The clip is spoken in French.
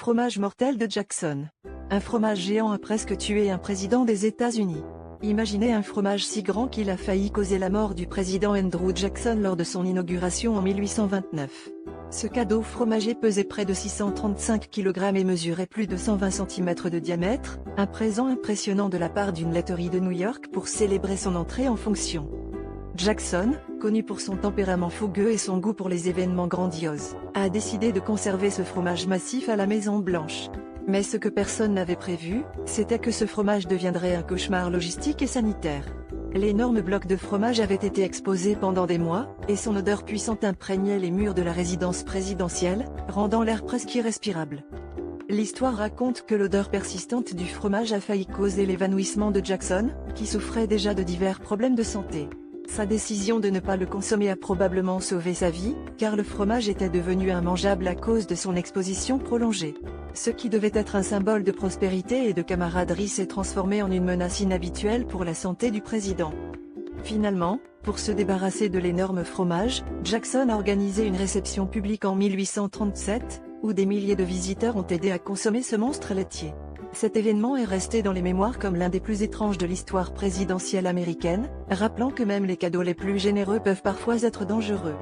fromage mortel de Jackson. Un fromage géant a presque tué un président des États-Unis. Imaginez un fromage si grand qu'il a failli causer la mort du président Andrew Jackson lors de son inauguration en 1829. Ce cadeau fromager pesait près de 635 kg et mesurait plus de 120 cm de diamètre, un présent impressionnant de la part d'une laiterie de New York pour célébrer son entrée en fonction. Jackson, connu pour son tempérament fougueux et son goût pour les événements grandioses, a décidé de conserver ce fromage massif à la Maison Blanche. Mais ce que personne n'avait prévu, c'était que ce fromage deviendrait un cauchemar logistique et sanitaire. L'énorme bloc de fromage avait été exposé pendant des mois, et son odeur puissante imprégnait les murs de la résidence présidentielle, rendant l'air presque irrespirable. L'histoire raconte que l'odeur persistante du fromage a failli causer l'évanouissement de Jackson, qui souffrait déjà de divers problèmes de santé. Sa décision de ne pas le consommer a probablement sauvé sa vie, car le fromage était devenu immangeable à cause de son exposition prolongée. Ce qui devait être un symbole de prospérité et de camaraderie s'est transformé en une menace inhabituelle pour la santé du président. Finalement, pour se débarrasser de l'énorme fromage, Jackson a organisé une réception publique en 1837, où des milliers de visiteurs ont aidé à consommer ce monstre laitier. Cet événement est resté dans les mémoires comme l'un des plus étranges de l'histoire présidentielle américaine, rappelant que même les cadeaux les plus généreux peuvent parfois être dangereux.